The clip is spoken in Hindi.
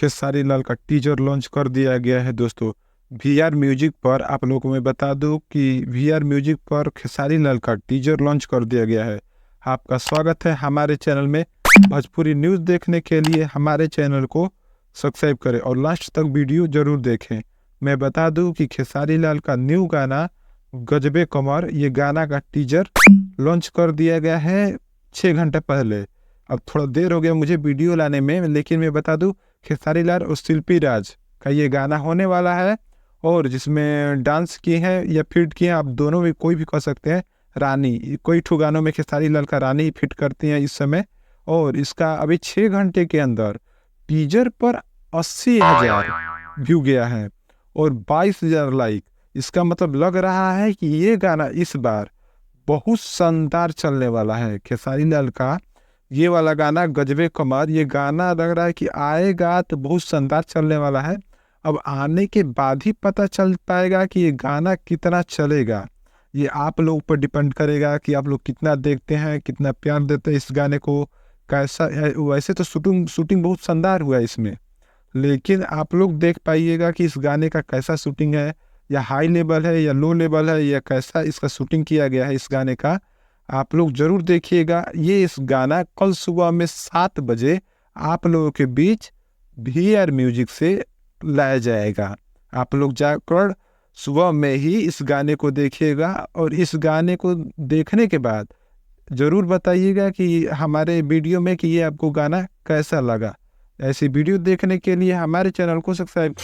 खेसारी लाल का टीजर लॉन्च कर दिया गया है दोस्तों। वीआर म्यूजिक पर आप लोगों को मैं बता दूं कि वीआर म्यूजिक पर खेसारी लाल का टीजर लॉन्च कर दिया गया है। आपका स्वागत है हमारे चैनल में। भोजपुरी न्यूज़ देखने के लिए हमारे चैनल को सब्सक्राइब करें और लास्ट तक वीडियो जरूर देखें। मैं बता दूं कि खेसारी लाल का न्यू गाना गजबे कमर, ये गाना का टीजर लॉन्च कर दिया गया है 6 घंटे पहले। अब थोड़ा देर हो गया मुझे वीडियो लाने में, लेकिन मैं बता दूं खेसारी लाल और शिल्पी राज का ये गाना होने वाला है और जिसमें डांस किए हैं या फिट किए हैं, आप दोनों में कोई भी कह सकते हैं। रानी, कोई ठू गानों में खेसारी लाल का रानी ही फिट करती हैं इस समय। और इसका अभी 6 घंटे के अंदर टीजर पर 80,000 व्यू गया है और 22,000 लाइक। इसका मतलब लग रहा है कि ये गाना इस बार बहुत शानदार चलने वाला है। खेसारी लाल का ये वाला गाना गजबे कमर, ये गाना लग रहा है कि आएगा तो बहुत शानदार चलने वाला है। अब आने के बाद ही पता चल पाएगा कि ये गाना कितना चलेगा। ये आप लोग पर डिपेंड करेगा कि आप लोग कितना देखते हैं, कितना प्यार देते हैं इस गाने को, कैसा है। वैसे तो शूटिंग शूटिंग बहुत शानदार हुआ है इसमें, लेकिन आप लोग देख पाइएगा कि इस गाने का कैसा शूटिंग है, या हाई लेवल है या लो लेवल है, या कैसा इसका शूटिंग किया गया है इस गाने का। आप लोग जरूर देखिएगा। ये इस गाना कल सुबह में 7 बजे आप लोगों के बीच वीआर म्यूजिक से लाया जाएगा। आप लोग जाकर सुबह में ही इस गाने को देखिएगा और इस गाने को देखने के बाद ज़रूर बताइएगा कि हमारे वीडियो में कि ये आपको गाना कैसा लगा। ऐसी वीडियो देखने के लिए हमारे चैनल को सब्सक्राइब